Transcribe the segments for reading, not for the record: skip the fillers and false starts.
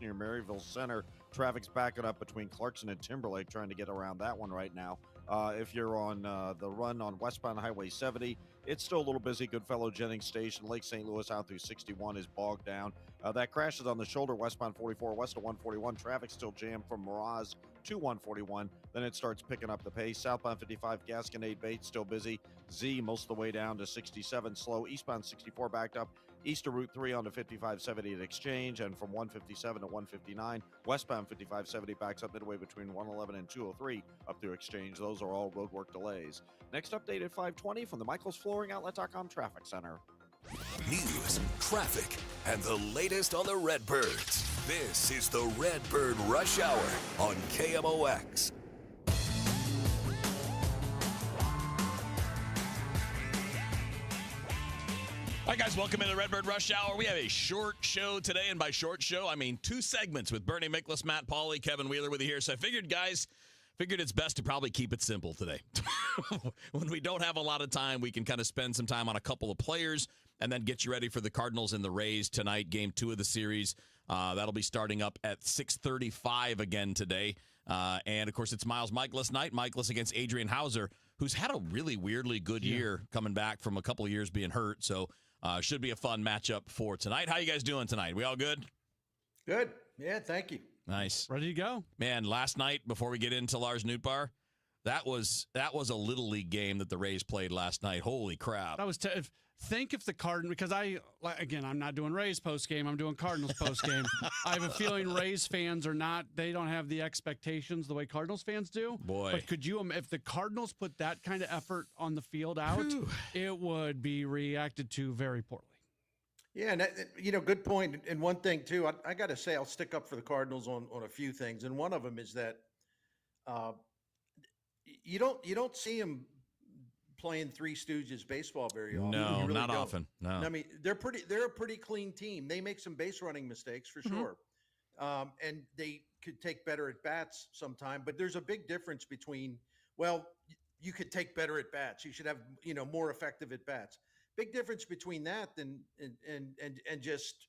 near Maryville Center. Traffic's backing up between Clarkson and Timberlake, trying to get around that one right now. If you're on the run on westbound Highway 70, it's still a little busy. Goodfellow Jennings Station, Lake St. Louis out through 61 is bogged down. That crash is on the shoulder westbound 44 west of 141. Traffic still jammed from Miraz to 141. Then it starts picking up the pace. Southbound 55 Gasconade Bates still busy. Z most of the way down to 67 slow. Eastbound 64 backed up. East of Route 3 onto 5570 at Exchange, and from 157 to 159. Westbound 5570 backs up midway between 111 and 203 up through Exchange. Those are all roadwork delays. Next update at 5:20 from the Miklasz FlooringOutlet.com Traffic Center. News, traffic, and the latest on the Redbirds. This is the Redbird Rush Hour on KMOX. All right, guys, welcome into Redbird Rush Hour. We have a short show today, and by short show, I mean 2 segments with Bernie Miklasz, Matt Pauley, Kevin Wheeler with you here. So I figured, guys, it's best to probably keep it simple today. When we don't have a lot of time, we can kind of spend some time on a couple of players and then get you ready for the Cardinals and the Rays tonight, game 2 of the series. That'll be starting up at 6:35 again today. And, of course, it's Miles Miklasz night. Miklasz against Adrian Hauser, who's had a really weirdly good year coming back from a couple of years being hurt. So should be a fun matchup for tonight. How you guys doing tonight? We all good? Good. Yeah, thank you. Nice. Ready to go. Man, last night, before we get into Lars Nootbaar, that was a Little League game that the Rays played last night. Holy crap. That was think if the Cardinals, because I'm not doing Rays post game, I'm doing Cardinals post game. I have a feeling Rays fans they don't have the expectations the way Cardinals fans do. Boy. But could you, if the Cardinals put that kind of effort on the field out, it would be reacted to very poorly. Yeah, and good point. And one thing too, I got to say, I'll stick up for the Cardinals on a few things, and one of them is that you don't see them playing Three Stooges baseball very often. No, really not don't. often. No, I mean they're a pretty clean team. They make some base running mistakes for sure, and they could take better at bats sometime. But there's a big difference between you could take better at bats. You should have more effective at bats. Big difference between that and just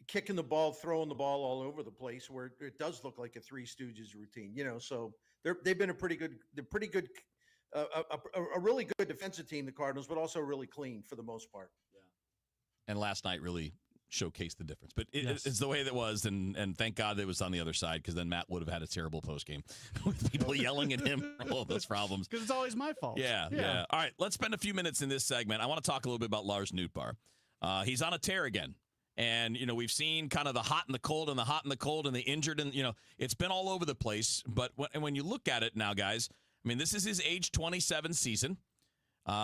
kicking the ball, throwing the ball all over the place, where it does look like a Three Stooges routine. So they've been a really good defensive team, the Cardinals, but also really clean for the most part. Yeah. And last night really showcased the difference. But it's the way that was, and thank God that it was on the other side, because then Matt would have had a terrible postgame with people yelling at him for all of those problems. Because it's always my fault. Yeah. All right, let's spend a few minutes in this segment. I want to talk a little bit about Lars Nootbaar. He's on a tear again. And, we've seen kind of the hot and the cold and the hot and the cold and the injured, and, it's been all over the place. But when you look at it now, guys, I mean, this is his age 27 season.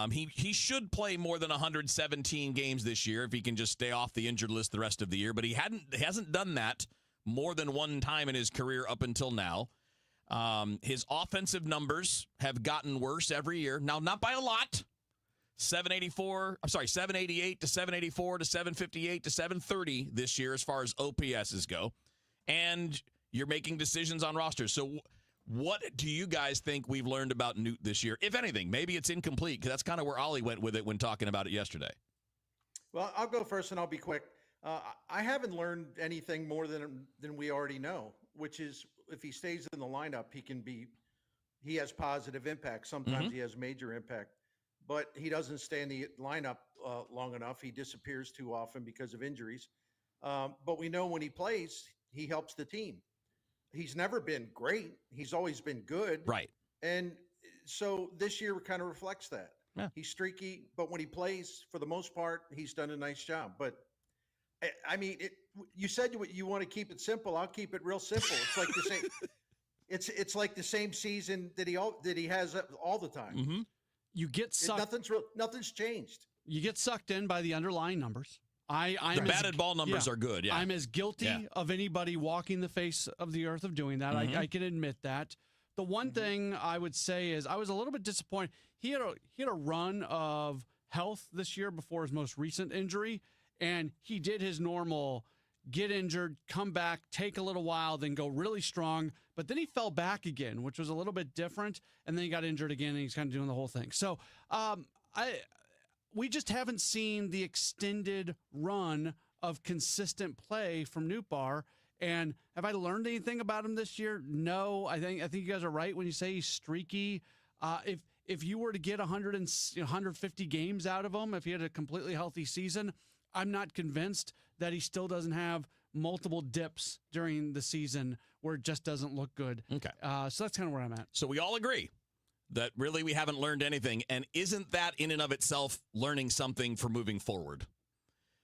He should play more than 117 games this year if he can just stay off the injured list the rest of the year. But he hasn't done that more than one time in his career up until now. His offensive numbers have gotten worse every year. Now, not by a lot. 788 to 784 to 758 to 730 this year as far as OPSs go. And you're making decisions on rosters. So what do you guys think we've learned about Newt this year? If anything, maybe it's incomplete, because that's kind of where Ollie went with it when talking about it yesterday. Well, I'll go first and I'll be quick. I haven't learned anything more than we already know, which is if he stays in the lineup, he has positive impact. Sometimes he has major impact, but he doesn't stay in the lineup long enough. He disappears too often because of injuries. But we know when he plays, he helps the team. He's never been great. He's always been good. Right. And so this year kind of reflects that. Yeah. He's streaky, but when he plays, for the most part, he's done a nice job. But I mean, you said you want to keep it simple. I'll keep it real simple. It's like the same. It's like the same season that he has all the time. Mm-hmm. You get sucked. Nothing's changed. You get sucked in by the underlying numbers. The batted ball numbers are good. Yeah, I'm as guilty of anybody walking the face of the earth of doing that. Mm-hmm. I can admit that. The one thing I would say is I was a little bit disappointed. He had a run of health this year before his most recent injury, and he did his normal get injured, come back, take a little while, then go really strong. But then he fell back again, which was a little bit different, and then he got injured again, and he's kind of doing the whole thing. So we just haven't seen the extended run of consistent play from Nootbaar. And have I learned anything about him this year? No. I think you guys are right when you say he's streaky. If you were to get 150 games out of him, if he had a completely healthy season, I'm not convinced that he still doesn't have multiple dips during the season where it just doesn't look good. Okay. So that's kind of where I'm at. So we all agree that really we haven't learned anything. And isn't that in and of itself learning something for moving forward?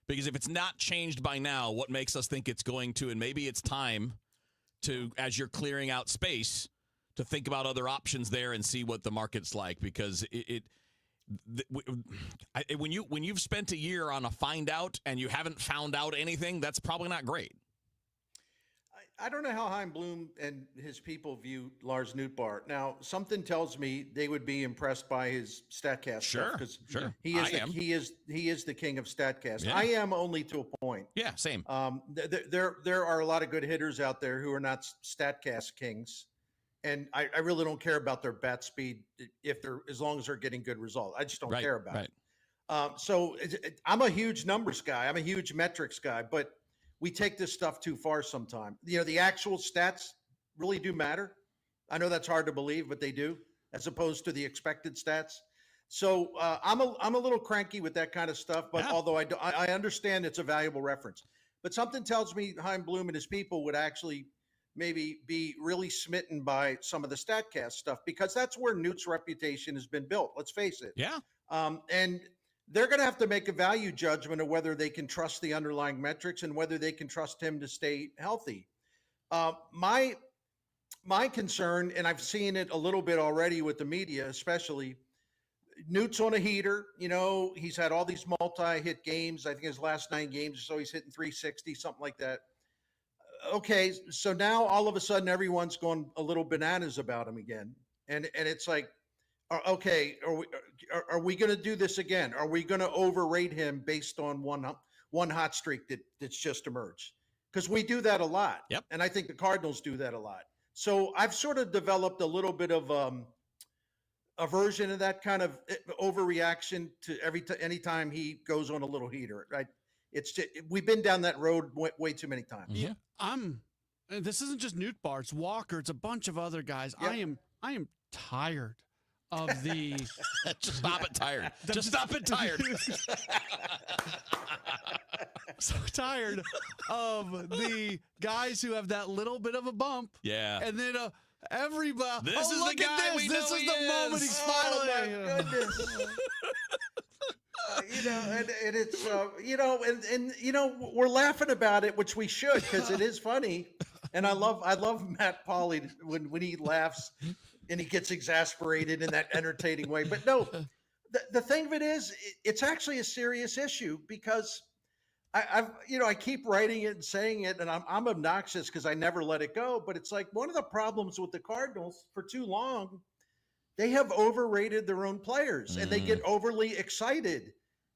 Because if it's not changed by now, what makes us think it's going to? And maybe it's time to, as you're clearing out space, to think about other options there and see what the market's like. Because when you've spent a year on a find out and you haven't found out anything, that's probably not great. I don't know how Chaim Bloom and his people view Lars Nootbaar. Now, something tells me they would be impressed by his StatCast stuff because he is the king of StatCast. Yeah. I am only to a point. Yeah, same. There are a lot of good hitters out there who are not StatCast kings, and I really don't care about their bat speed as long as they're getting good results. I just don't care about it. So I'm a huge numbers guy. I'm a huge metrics guy, but we take this stuff too far sometimes. The actual stats really do matter. I know that's hard to believe, but they do, as opposed to the expected stats. So I'm a little cranky with that kind of stuff, but although I understand it's a valuable reference. But something tells me Chaim Bloom and his people would actually maybe be really smitten by some of the StatCast stuff, because that's where Newt's reputation has been built. Let's face it. Yeah. And they're going to have to make a value judgment of whether they can trust the underlying metrics and whether they can trust him to stay healthy. My concern, and I've seen it a little bit already with the media, especially, Newt's on a heater. He's had all these multi-hit games. I think his last 9 games or so, he's hitting 360, something like that. Okay, so now all of a sudden everyone's going a little bananas about him again. And it's like, okay, are we going to do this again? Are we going to overrate him based on one hot streak that's just emerged? Because we do that a lot. Yep. And I think the Cardinals do that a lot. So I've sort of developed a little bit of aversion to that kind of overreaction to anytime he goes on a little heater. Right? It's just, we've been down that road way too many times. Yeah. This isn't just Nootbaar, it's Walker, it's a bunch of other guys. Yep. I am tired of the Just stop it tired. Just stop it tired. So tired of the guys who have that little bit of a bump. Yeah. And then everybody. This is look the at guy this. we This know is he the moment is. he's Oh finally. my goodness. And it's we're laughing about it, which we should, because it is funny. And I love Matt Pauley when he laughs and he gets exasperated in that entertaining way. But no, the thing of it is, it's actually a serious issue, because I keep writing it and saying it, and I'm obnoxious because I never let it go. But it's like, one of the problems with the Cardinals for too long, they have overrated their own players, and they get overly excited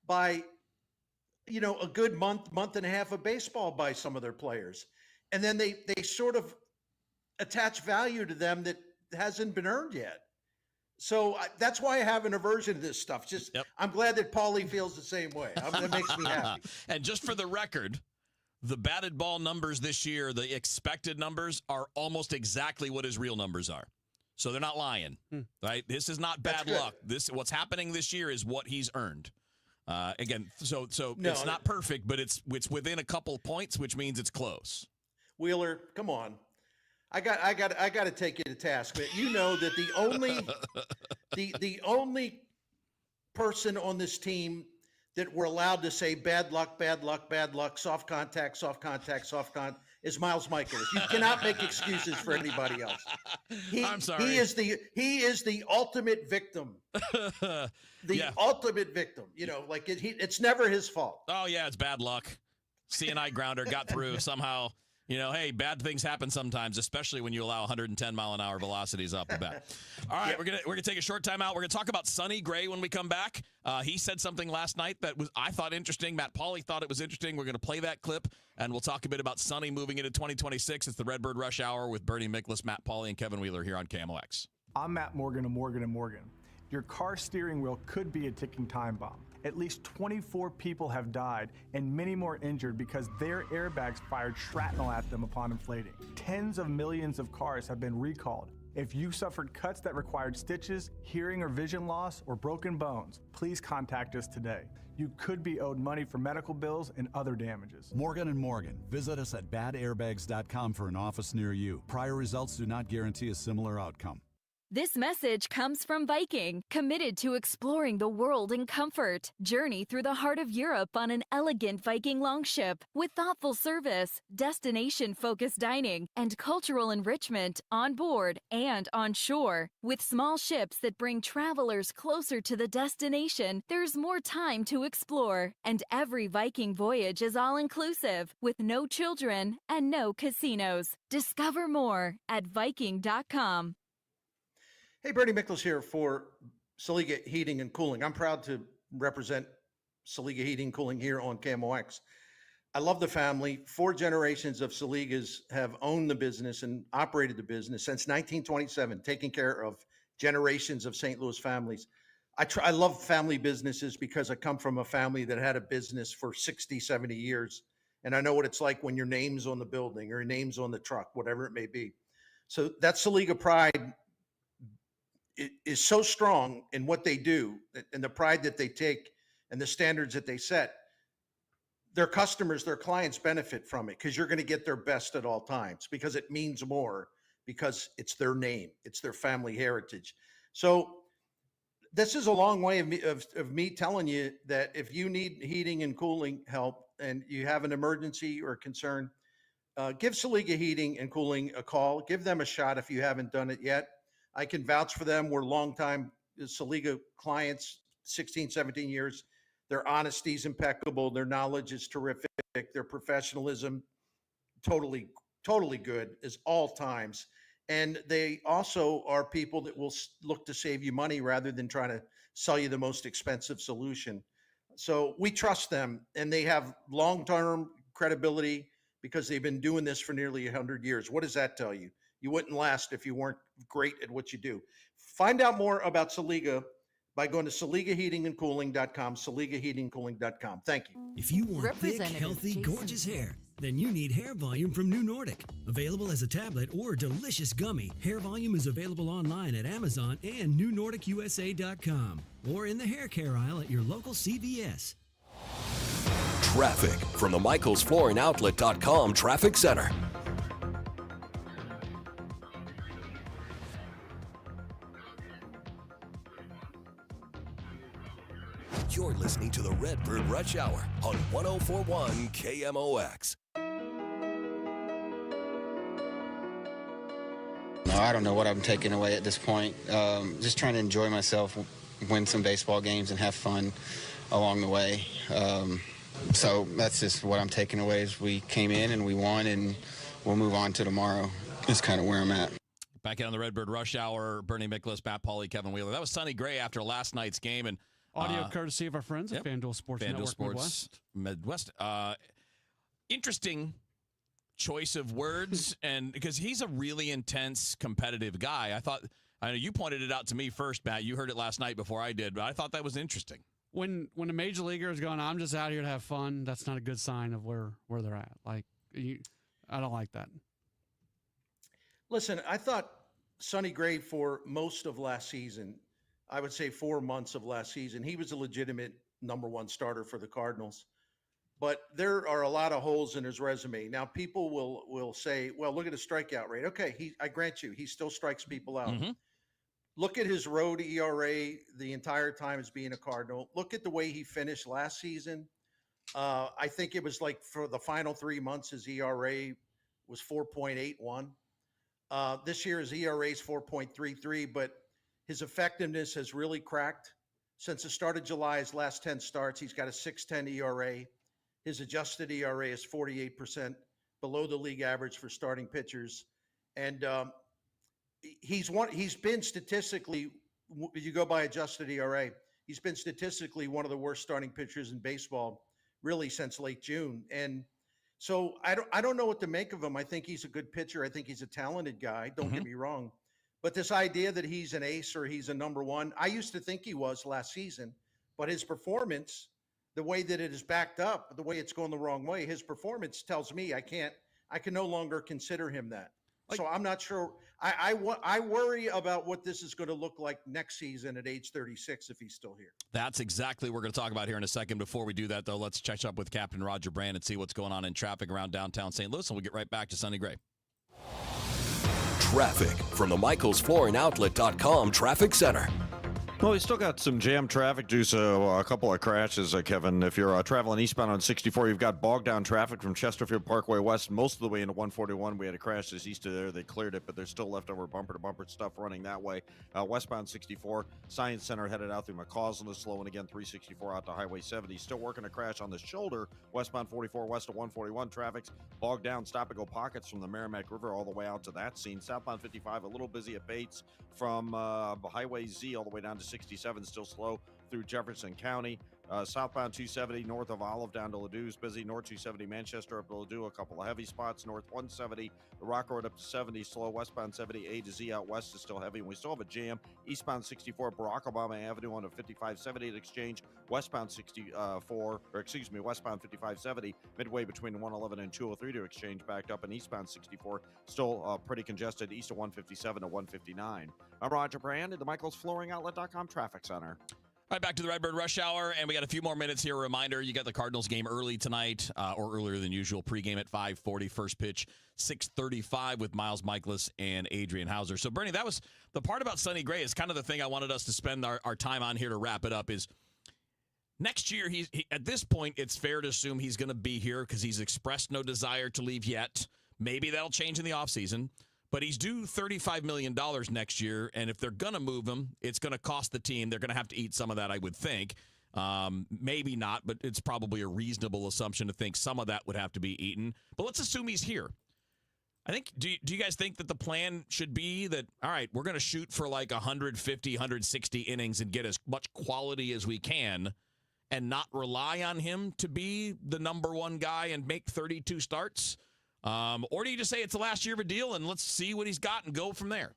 by, a good month and a half of baseball by some of their players. And then they sort of attach value to them that hasn't been earned yet. So that's why I have an aversion to this stuff. I'm glad that Pauley feels the same way. That makes me happy. And just for the record, the batted ball numbers this year, the expected numbers, are almost exactly what his real numbers are. So they're not lying, right? This is not bad luck. What's happening this year is what he's earned. Again, so it's not perfect, but it's within a couple points, which means it's close. Wheeler, come on. I got to take you to task. But you know that the only person on this team that we're allowed to say bad luck, soft contact, is Miles Miklasz. You cannot make excuses for anybody else. I'm sorry. He is the ultimate victim. Ultimate victim. It's never his fault. Oh yeah, it's bad luck. CNI grounder got through somehow. Hey, bad things happen sometimes, especially when you allow 110 mile an hour velocities off the bat. All right, we're gonna take a short time out. We're gonna talk about Sonny Gray when we come back. He said something last night that I thought interesting. Matt Pauley thought it was interesting. We're gonna play that clip, and we'll talk a bit about Sonny moving into 2026. It's the Redbird Rush Hour with Bernie Miklasz, Matt Pauley, and Kevin Wheeler here on KMOX. I'm Matt Morgan of Morgan & Morgan. Your car steering wheel could be a ticking time bomb. at least 24 people have died and many more injured because their airbags fired shrapnel at them upon inflating. Tens of millions of cars have been recalled. If you suffered cuts that required stitches, hearing or vision loss, or broken bones, please contact us today. You could be owed money for medical bills and other damages. Morgan & Morgan. Visit us at badairbags.com for an office near you. Prior results do not guarantee a similar outcome. This message comes from Viking, committed to exploring the world in comfort. Journey through the heart of Europe on an elegant Viking longship with thoughtful service, destination-focused dining, and cultural enrichment on board and on shore. With small ships that bring travelers closer to the destination, there's more time to explore. And every Viking voyage is all-inclusive, with no children and no casinos. Discover more at Viking.com. Hey, Bernie Miklasz here for Saliga Heating and Cooling. I'm proud to represent Saliga Heating and Cooling here on KMOX. I love the family. 4 generations of Saligas have owned the business and operated the business since 1927, taking care of generations of St. Louis families. I love family businesses because I come from a family that had a business for 60, 70 years. And I know what it's like when your name's on the building or your name's on the truck, whatever it may be. So that Saliga pride is so strong in what they do and the pride that they take and the standards that they set. Their customers, their clients benefit from it because you're going to get their best at all times because it means more, because it's their name, it's their family heritage. So this is a long way of me telling you that if you need heating and cooling help and you have an emergency or concern, give Saliga Heating and Cooling a call. Give them a shot if you haven't done it yet. I can vouch for them. We're longtime Saliga clients, 16, 17 years. Their honesty is impeccable. Their knowledge is terrific. Their professionalism, totally good as all times. And they also are people that will look to save you money rather than trying to sell you the most expensive solution. So we trust them, and they have long-term credibility because they've been doing this for nearly 100 years. What does that tell you? You wouldn't last if you weren't great at what you do. Find out more about Saliga by going to SaligaHeatingandCooling.com, SaligaHeatingandCooling.com. Thank you. If you want thick, healthy, gorgeous hair, then you need Hair Volume from New Nordic. Available as a tablet or delicious gummy, Hair Volume is available online at Amazon and NewNordicUSA.com or in the hair care aisle at your local CVS. Traffic from the MichaelsFlooringOutlet.com Traffic Center. You're listening to the Redbird Rush Hour on 104.1 KMOX. No, I don't know what I'm taking away at this point. Just trying to enjoy myself, win some baseball games, and have fun along the way. So that's just what I'm taking away. Is we came in and we won, and we'll move on to tomorrow. That's kind of where I'm at. Back in on the Redbird Rush Hour, Bernie Miklasz, Matt Pauley, Kevin Wheeler. That was Sonny Gray after last night's game, and audio courtesy of our friends at FanDuel Sports FanDuel Network Sports Midwest. Interesting choice of words, and because he's a really intense, competitive guy. I know you pointed it out to me first, Matt. You heard it last night before I did, but I thought that was interesting. When a major leaguer is going, I'm just out here to have fun, that's not a good sign of where they're at. Like, I don't like that. Listen, I thought Sonny Gray for most of last season, I would say 4 months of last season, he was a legitimate number 1 starter for the Cardinals. But there are a lot of holes in his resume. Now, people will say, well, look at his strikeout rate. Okay, I grant you, he still strikes people out. Mm-hmm. Look at his road ERA the entire time as being a Cardinal. Look at the way he finished last season. I think it was like for the final 3 months, his ERA was 4.81. This year, his ERA is 4.33, but his effectiveness has really cracked. Since the start of July, his last 10 starts, he's got a 6.10 ERA. His adjusted ERA is 48%, below the league average for starting pitchers. And he's been statistically, if you go by adjusted ERA, he's been statistically one of the worst starting pitchers in baseball, really since late June. And so I don't know what to make of him. I think he's a good pitcher. I think he's a talented guy. Don't get me wrong. But this idea that he's an ace or he's a number 1, I used to think he was last season. but his performance, the way that it is backed up, the way it's going the wrong way, his performance tells me I can no longer consider him that. So I'm not sure. I worry about what this is going to look like next season at age 36 if he's still here. That's exactly what we're going to talk about here in a second. Before we do that, though, let's catch up with Captain Roger Brand and see what's going on in traffic around downtown St. Louis, and we'll get right back to Sonny Gray. Traffic from the MichaelsFlooringOutlet.com Traffic Center. Well, we still got some jam traffic due to a couple of crashes, Kevin. If you're traveling eastbound on 64, you've got bogged down traffic from Chesterfield Parkway West most of the way into 141. We had a crash just east of there. They cleared it, but there's still leftover bumper-to-bumper stuff running that way. Westbound 64, Science Center headed out through McCausland is slow, and again, 364 out to Highway 70. Still working a crash on the shoulder, westbound 44 west of 141. Traffic's bogged down, stop-and-go pockets from the Merrimack River all the way out to that scene. Southbound 55, a little busy at Bates from Highway Z all the way down to 67, still slow through Jefferson County. Southbound 270 north of Olive down to Ladue is busy. North 270 Manchester up to Ladue, a couple of heavy spots. North 170, the Rock Road up to 70 slow. Westbound 70 A to Z out west is still heavy. And we still have a jam. Eastbound 64 Barack Obama Avenue on a 5570 at Exchange. Westbound 5570 midway between 111 and 203 to Exchange backed up. And eastbound 64 still pretty congested east of 157 to 159. I'm Roger Brand at the MichaelsFlooringOutlet.com Traffic Center. All right, back to the Redbird Rush Hour, and we got a few more minutes here. A reminder, you got the Cardinals game early tonight, or earlier than usual. Pregame at 5:40, first pitch 6:35 with Miles Miklasz and Adrian Hauser. So, Bernie, that was the part about Sonny Gray is kind of the thing I wanted us to spend our time on here to wrap it up is next year, he at this point, it's fair to assume he's going to be here because he's expressed no desire to leave yet. Maybe that'll change in the offseason. But he's due $35 million next year, and if they're going to move him, it's going to cost the team. They're going to have to eat some of that, I would think. Maybe not, but it's probably a reasonable assumption to think some of that would have to be eaten. But let's assume he's here. I think, do you guys think that the plan should be that, all right, we're going to shoot for like 150, 160 innings and get as much quality as we can and not rely on him to be the number one guy and make 32 starts? Or do you just say it's the last year of a deal and let's see what he's got and go from there?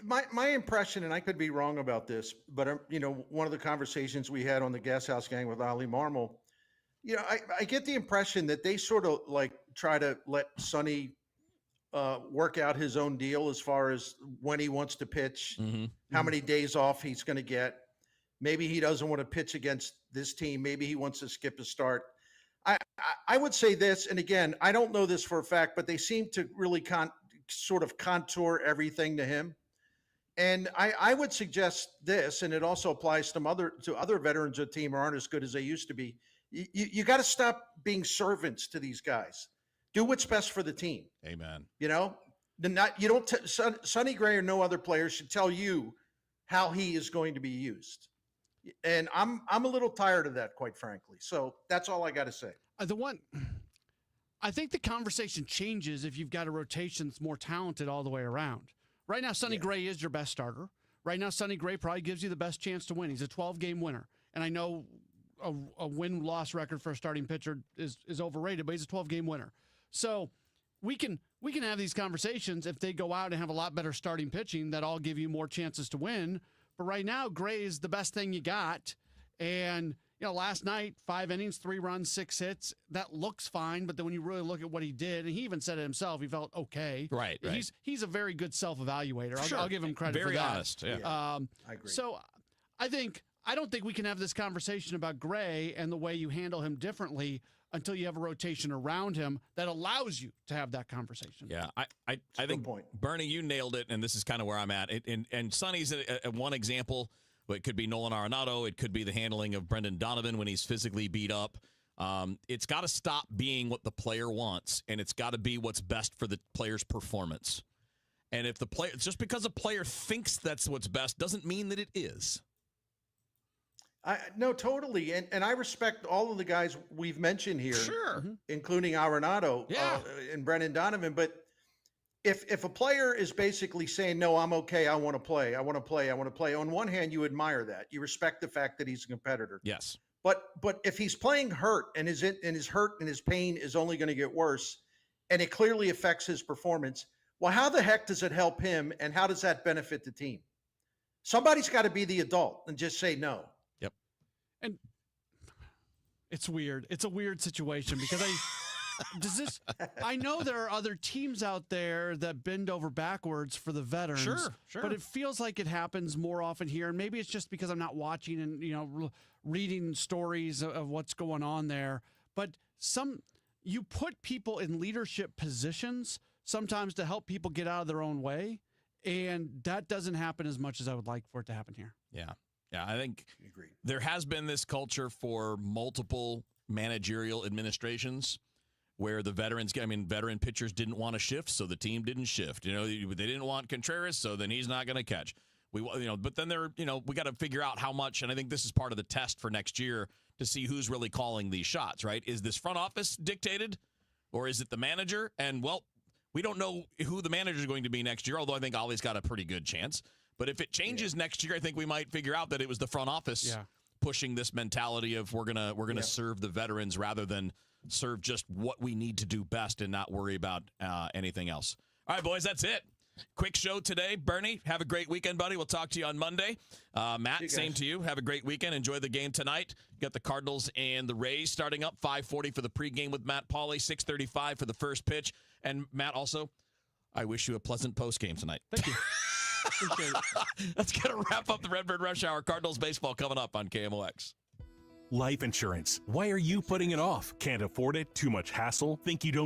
My impression, and I could be wrong about this, but one of the conversations we had on the Gas House Gang with Ali Marmol, I get the impression that they sort of like try to let Sonny work out his own deal as far as when he wants to pitch, how many days off he's going to get. Maybe he doesn't want to pitch against this team. Maybe he wants to skip a start. I would say this, and again, I don't know this for a fact, but they seem to really sort of contour everything to him. And I would suggest this, and it also applies to other veterans of the team who aren't as good as they used to be. You got to stop being servants to these guys. Do what's best for the team. Amen. Sonny Gray or no other player should tell you how he is going to be used. And I'm a little tired of that, quite frankly. So that's all I got to say. I think the conversation changes if you've got a rotation that's more talented all the way around. Right now, Sonny Gray is your best starter. Right now, Sonny Gray probably gives you the best chance to win. He's a 12-game winner. And I know a win-loss record for a starting pitcher is overrated, but he's a 12-game winner. So we can have these conversations if they go out and have a lot better starting pitching that all give you more chances to win. But right now, Gray is the best thing you got. And, last night, 5 innings, 3 runs, 6 hits. That looks fine. But then when you really look at what he did, and he even said it himself, he felt okay. Right. He's a very good self-evaluator. Sure. I'll give him credit for that. Very honest. Yeah. I agree. So I don't think we can have this conversation about Gray and the way you handle him differently until you have a rotation around him that allows you to have that conversation. Yeah, I think, Bernie, you nailed it, and this is kind of where I'm at. And Sonny's one example. It could be Nolan Arenado. It could be the handling of Brendan Donovan when he's physically beat up. It's got to stop being what the player wants, and it's got to be what's best for the player's performance. And if the player, just because a player thinks that's what's best doesn't mean that it is. No, totally. And I respect all of the guys we've mentioned here, sure, including Arenado and Brendan Donovan. But if a player is basically saying, no, I'm okay, I want to play, on one hand, you admire that. You respect the fact that he's a competitor. Yes. But if he's playing hurt and his hurt and his pain is only going to get worse, and it clearly affects his performance, well, how the heck does it help him, and how does that benefit the team? Somebody's got to be the adult and just say no. Yep. And it's weird. It's a weird situation because I know there are other teams out there that bend over backwards for the veterans. Sure. But it feels like it happens more often here. And maybe it's just because I'm not watching and, reading stories of what's going on there. But you put people in leadership positions sometimes to help people get out of their own way. And that doesn't happen as much as I would like for it to happen here. Yeah. I think there has been this culture for multiple managerial administrations where the veteran pitchers didn't want to shift, so the team didn't shift. They didn't want Contreras, so then he's not going to catch. But then we got to figure out how much, and I think this is part of the test for next year to see who's really calling these shots, right? Is this front office dictated, or is it the manager? And, we don't know who the manager is going to be next year, although I think Ollie's got a pretty good chance. But if it changes next year, I think we might figure out that it was the front office pushing this mentality of we're gonna serve the veterans rather than serve just what we need to do best and not worry about anything else. All right, boys, that's it. Quick show today. Bernie, have a great weekend, buddy. We'll talk to you on Monday. Matt, same to you. Have a great weekend. Enjoy the game tonight. You got the Cardinals and the Rays starting up. 5:40 for the pregame with Matt Pauley. 6:35 for the first pitch. And Matt, also, I wish you a pleasant postgame tonight. Thank you. Appreciate it. That's going to wrap up the Redbird Rush Hour. Cardinals baseball coming up on KMOX. Life insurance. Why are you putting it off? Can't afford it? Too much hassle? Think you don't